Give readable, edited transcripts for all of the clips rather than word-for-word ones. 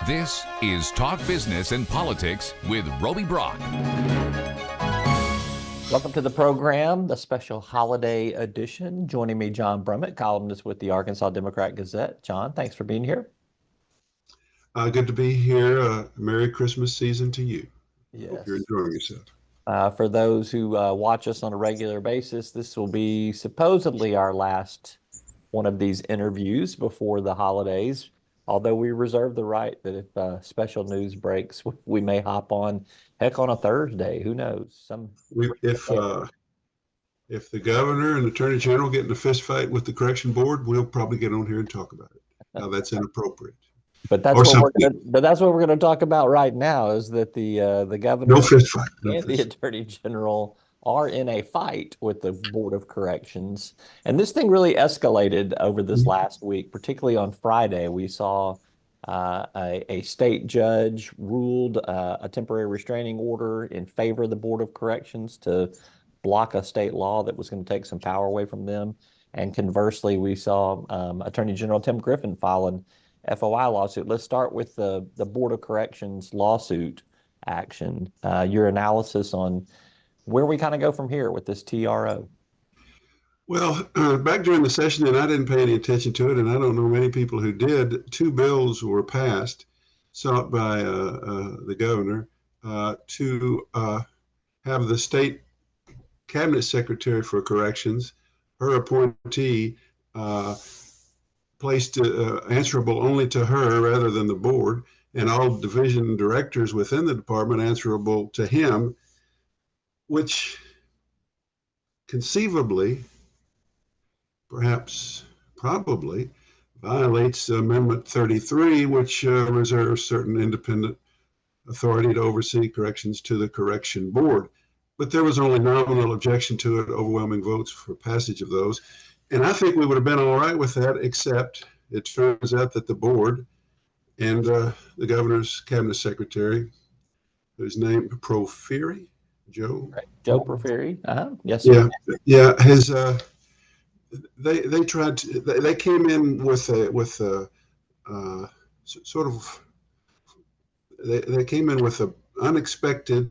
This is Talk Business and Politics with Roby Brock. Welcome to the program, the special holiday edition. Joining me, John Brummett, columnist with the Arkansas Democrat-Gazette. John, thanks for being here. Good to be here. Merry Christmas season to you. Yes. Hope you're enjoying yourself. For those who watch us on a regular basis, this will be supposedly our last one of these interviews before the holidays. Although we reserve the right that if special news breaks, we may hop on, heck, on a Thursday. Who knows? If the governor and attorney general get in a fist fight with the correction board, we'll probably get on here and talk about it. Now that's inappropriate. But that's what we're going to talk about right now. Is that the governor no fist fight. and the attorney general are in a fight with the Board of Corrections. And this thing really escalated over this last week, particularly on Friday. We saw a state judge ruled a temporary restraining order in favor of the Board of Corrections to block a state law that was going to take some power away from them. And conversely, we saw Attorney General Tim Griffin file an FOI lawsuit. Let's start with the Board of Corrections lawsuit action. Your analysis on where we kind of go from here with this TRO. Well, back during the session, and I didn't pay any attention to it, and I don't know many people who did, two bills were passed, sought by the governor to have the state cabinet secretary for corrections, her appointee, placed answerable only to her rather than the board, and all division directors within the department answerable to him, which conceivably, perhaps probably, violates Amendment 33, which reserves certain independent authority to oversee corrections to the correction board. But there was only nominal objection to it, overwhelming votes for passage of those. And I think we would have been all right with that, except it turns out that the board and the governor's cabinet secretary, whose name Proferi, Joe Proferi. Yes. Sir. Yeah. His they tried to. They came in with a sort of. They came in with an unexpected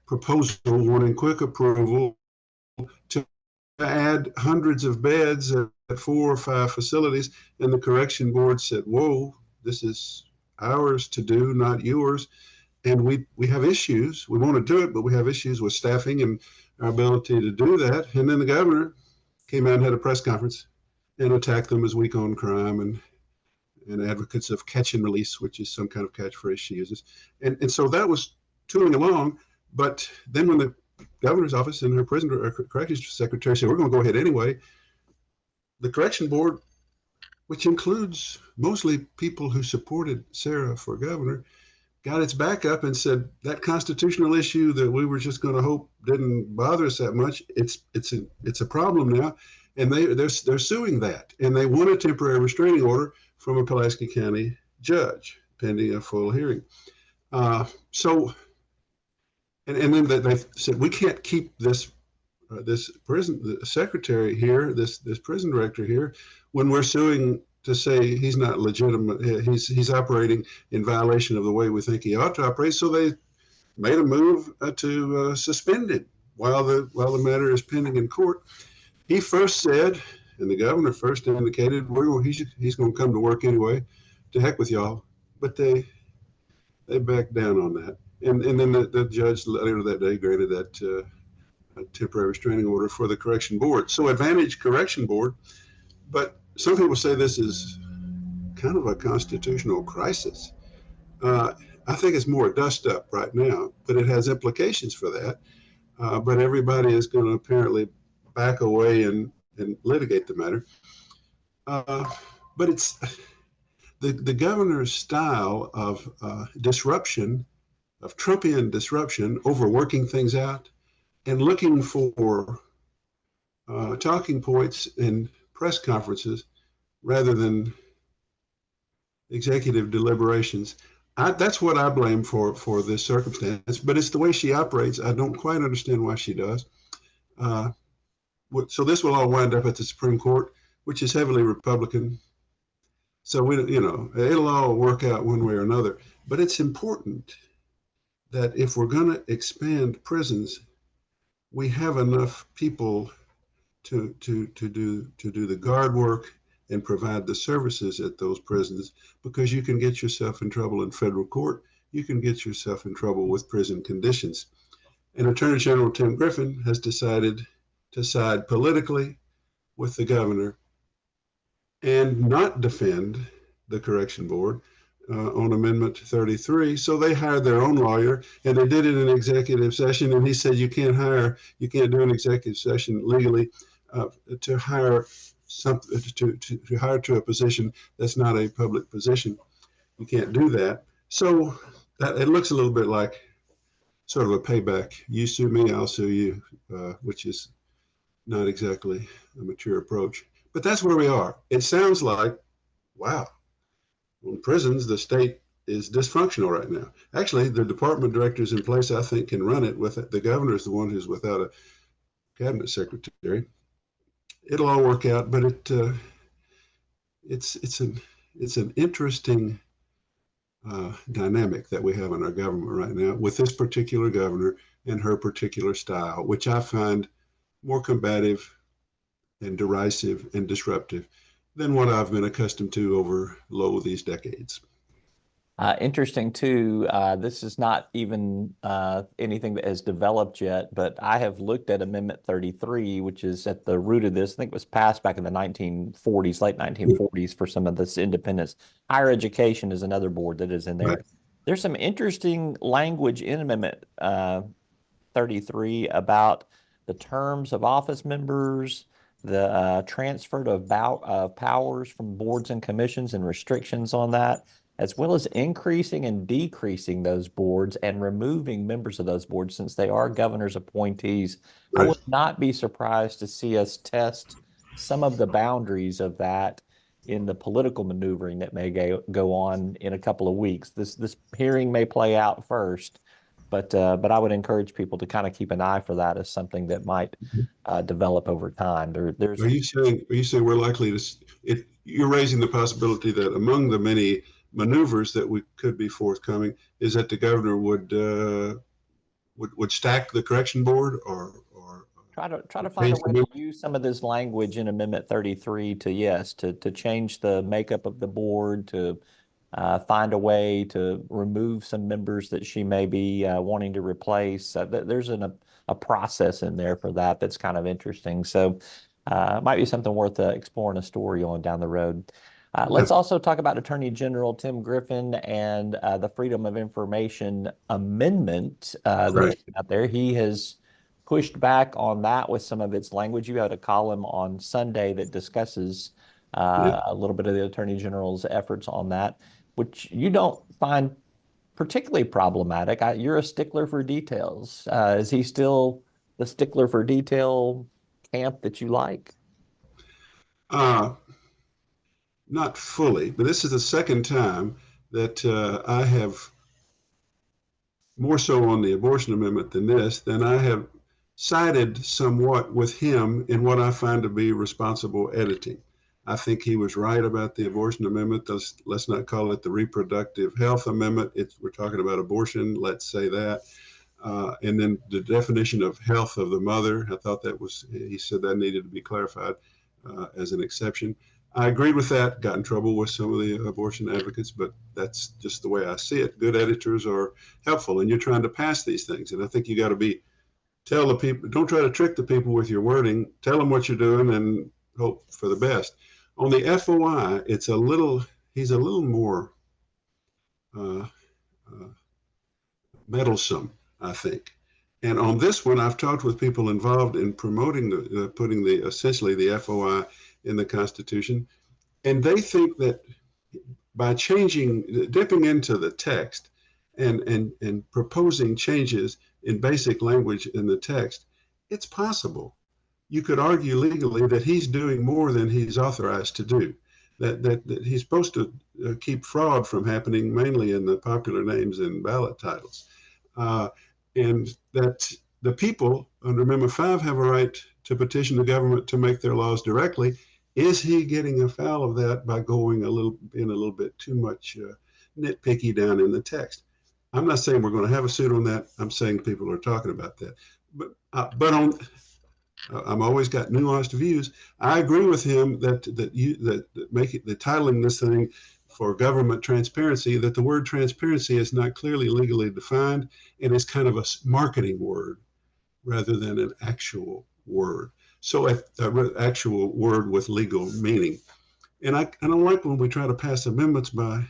proposal wanting quick approval to add hundreds of beds at 4 or 5 facilities, and the correction board said, "Whoa, this is ours to do, not yours." And we have issues. We want to do it, but we have issues with staffing and our ability to do that. And then the governor came out and had a press conference and attacked them as weak on crime and advocates of catch and release, which is some kind of catchphrase she uses. And so that was tooling along. But then when the governor's office and her corrections secretary said, "We're going to go ahead anyway," the correction board, which includes mostly people who supported Sarah for governor, got its back up and said that constitutional issue that we were just going to hope didn't bother us that much, it's a problem now, and they're suing that, and they want a temporary restraining order from a Pulaski County judge pending a full hearing. And then they said we can't keep this prison secretary here, this prison director here, when we're suing to say he's not legitimate, he's operating in violation of the way we think he ought to operate. So they made a move to suspend him while the matter is pending in court. He first said, and the governor first indicated, he's going to come to work anyway. To heck with y'all. But they backed down on that, and then the judge later that day granted that a temporary restraining order for the correction board. So advantage correction board, but some people say this is kind of a constitutional crisis. I think it's more a dust up right now, but it has implications for that. But everybody is going to apparently back away and litigate the matter. But it's the governor's style of disruption, of Trumpian disruption, overworking things out and looking for talking points in press conferences rather than executive deliberations. That's what I blame for this circumstance, but it's the way she operates. I don't quite understand why she does. So this will all wind up at the Supreme Court, which is heavily Republican. So it'll all work out one way or another. But it's important that if we're going to expand prisons, we have enough people to do the guard work and provide the services at those prisons, because you can get yourself in trouble in federal court. You can get yourself in trouble with prison conditions. And Attorney General Tim Griffin has decided to side politically with the governor and not defend the correction board on Amendment 33. So they hired their own lawyer, and they did it in executive session. And he said you can't do an executive session legally to hire to hire to a position that's not a public position. You can't do that. So that it looks a little bit like sort of a payback. You sue me, I'll sue you, which is not exactly a mature approach. But that's where we are. It sounds like, wow, in prisons, the state is dysfunctional right now. Actually, the department directors in place, I think, can run it. With the governor is the one who's without a cabinet secretary. It'll all work out, but it's an interesting dynamic that we have in our government right now with this particular governor and her particular style, which I find more combative and derisive and disruptive than what I've been accustomed to over these decades. Interesting too. This is not even anything that has developed yet, but I have looked at Amendment 33, which is at the root of this. I think it was passed back in the 1940s, late 1940s, for some of this independence. Higher education is another board that is in there. Right. There's some interesting language in Amendment 33 about the terms of office members, the transfer of powers from boards and commissions and restrictions on that, as well as increasing and decreasing those boards and removing members of those boards since they are governor's appointees. Right. I would not be surprised to see us test some of the boundaries of that in the political maneuvering that may go on in a couple of weeks. This hearing may play out first, but I would encourage people to kind of keep an eye for that as something that might develop over time. There's. Are you saying we're likely to? You're raising the possibility that among the many maneuvers that we could be forthcoming is that the governor would stack the correction board or try to find a way to use some of this language in Amendment 33 to change the makeup of the board, to find a way to remove some members that she may be wanting to replace. There's a process in there for that that's kind of interesting. So it might be something worth exploring a story on down the road. Let's also talk about Attorney General Tim Griffin and the Freedom of Information Amendment that's out there. He has pushed back on that with some of its language. You had a column on Sunday that discusses a little bit of the Attorney General's efforts on that, which you don't find particularly problematic. You're a stickler for details. Is he still the stickler for detail camp that you like? Not fully, but this is the second time that I have, more so on the abortion amendment than I have sided somewhat with him in what I find to be responsible editing. I think he was right about the abortion amendment. Let's not call it the reproductive health amendment. We're talking about abortion, let's say that. And then the definition of health of the mother, I thought he said that needed to be clarified as an exception. I agreed with that, got in trouble with some of the abortion advocates, but that's just the way I see it. Good editors are helpful, and you're trying to pass these things. And I think you got to tell the people, don't try to trick the people with your wording. Tell them what you're doing and hope for the best. On the FOI, he's a little more meddlesome, I think. And on this one, I've talked with people involved in promoting putting essentially the FOI in the Constitution, and they think that by dipping into the text and proposing changes in basic language in the text, it's possible. You could argue legally that he's doing more than he's authorized to do, that he's supposed to keep fraud from happening mainly in the popular names and ballot titles, and that the people under Amendment 5 have a right to petition the government to make their laws directly, Is he getting afoul of that by going a little bit too much nitpicky down in the text? I'm not saying we're going to have a suit on that. I'm saying people are talking about that. But I'm always got nuanced views. I agree with him that titling this thing for government transparency, that the word transparency is not clearly legally defined and is kind of a marketing word rather than an actual word. So an actual word with legal meaning. And I don't like when we try to pass amendments by,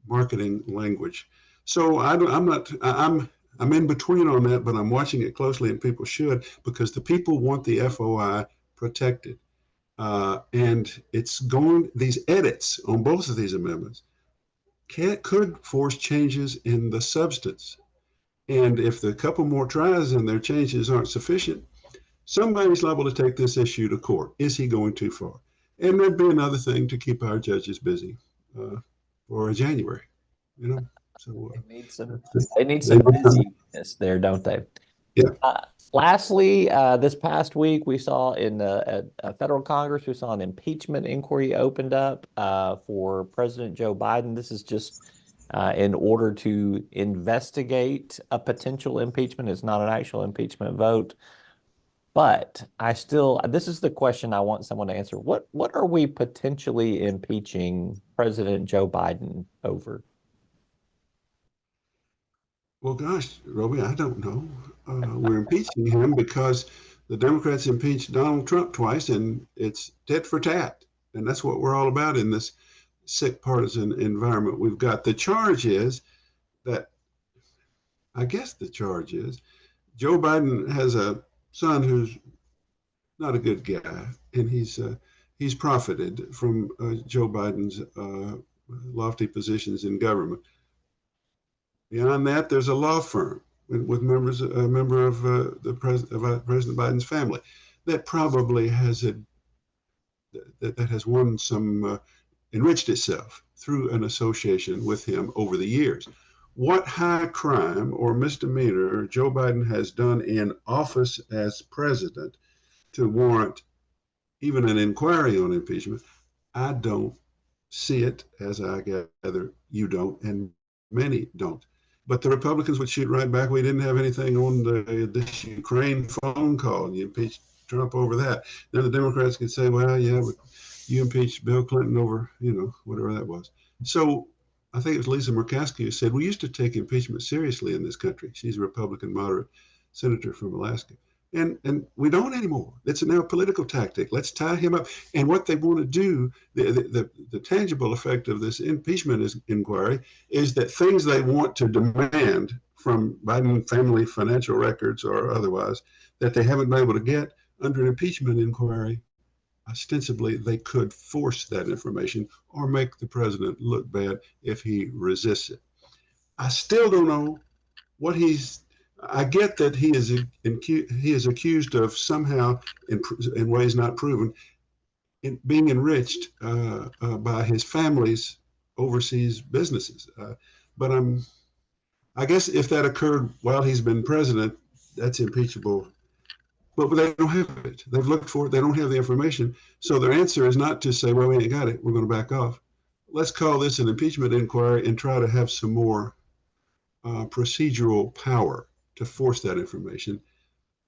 marketing language. So I'm in between on that, but I'm watching it closely, and people should, because the people want the FOI protected. And these edits on both of these amendments could force changes in the substance. And if the couple more tries and their changes aren't sufficient, somebody's liable to take this issue to court. Is he going too far? And there'd be another thing to keep our judges busy for January, So they need some busyness there, don't they? Yeah. Lastly, this past week we saw in a federal Congress, we saw an impeachment inquiry opened up for President Joe Biden. This is just in order to investigate a potential impeachment. It's not an actual impeachment vote. But this is the question I want someone to answer. What are we potentially impeaching President Joe Biden over? Well, gosh, Roby, I don't know. We're impeaching him because the Democrats impeached Donald Trump twice, and it's tit for tat. And that's what we're all about in this sick partisan environment we've got. I guess the charge is Joe Biden has a son who's not a good guy, and he's profited from Joe Biden's lofty positions in government. Beyond that, there's a law firm with a member of President Biden's family that probably has won some enriched itself through an association with him over the years. What high crime or misdemeanor Joe Biden has done in office as president to warrant even an inquiry on impeachment, I don't see it, as I gather you don't, and many don't. But the Republicans would shoot right back. We didn't have anything on this Ukraine phone call, and you impeached Trump over that. Then the Democrats could say, well, yeah, but you impeached Bill Clinton over, whatever that was. So I think it was Lisa Murkowski who said, we used to take impeachment seriously in this country. She's a Republican moderate senator from Alaska. And we don't anymore. It's now a political tactic. Let's tie him up. And what they want to do, the tangible effect of this impeachment inquiry is that things they want to demand from Biden family financial records or otherwise that they haven't been able to get under an impeachment inquiry, ostensibly they could force that information or make the president look bad if he resists it. I still don't know what I get that he is accused of somehow, in ways not proven, in being enriched by his family's overseas businesses. But I guess if that occurred while he's been president, that's impeachable. But they don't have it. They've looked for it. They don't have the information. So their answer is not to say, well, we ain't got it. We're going to back off. Let's call this an impeachment inquiry and try to have some more procedural power to force that information,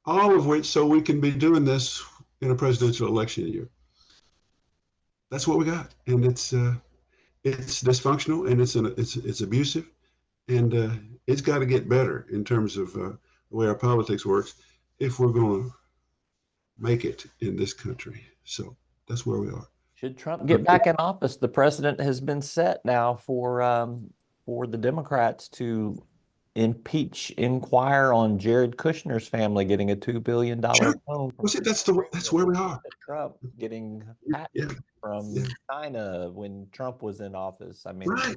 all of which so we can be doing this in a presidential election year. That's what we got, and it's dysfunctional, and it's abusive, and it's got to get better in terms of the way our politics works if we're going to make it in this country. So that's where we are. Should Trump get back in office, the precedent has been set now for the Democrats to inquire on Jared Kushner's family getting a $2 billion Sure. loan. Well, see, that's where we are. Trump getting patents from China when Trump was in office. I mean, right.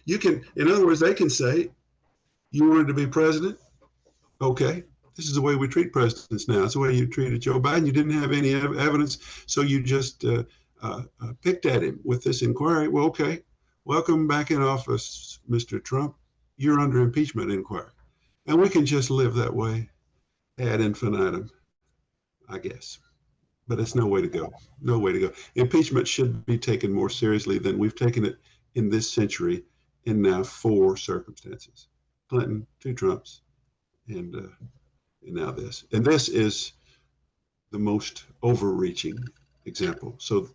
You can, in other words, they can say, you wanted to be president? Okay. This is the way we treat presidents now. It's the way you treated Joe Biden. You didn't have any evidence, so you just picked at him with this inquiry. Well, okay. Welcome back in office, Mr. Trump. You're under impeachment inquiry. And we can just live that way ad infinitum, I guess. but it's no way to go. No way to go. Impeachment should be taken more seriously than we've taken it in this century in now 4 circumstances. Clinton, 2 Trumps, and now this. And this is the most overreaching example. So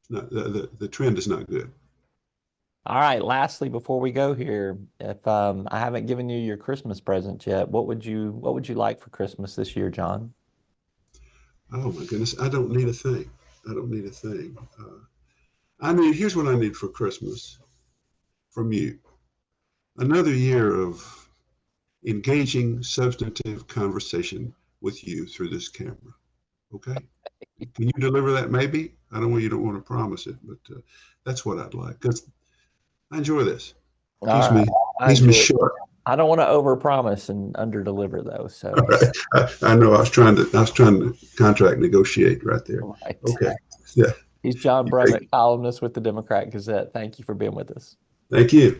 the trend is not good. All right. Lastly, before we go here, if I haven't given you your Christmas present yet, what would you like for Christmas this year, John? Oh my goodness, I don't need a thing. I don't need a thing. Here's what I need for Christmas from you. Another year of engaging, substantive conversation with you through this camera. Okay? Can you deliver that? Maybe. I don't want you don't want to promise it, but that's what I'd like, because I enjoy this. Keeps me short. I don't want to overpromise and underdeliver though. So I know I was trying to contract negotiate right there. right. Okay. Yeah. He's John Brummett, columnist with the Democrat Gazette. Thank you for being with us. Thank you.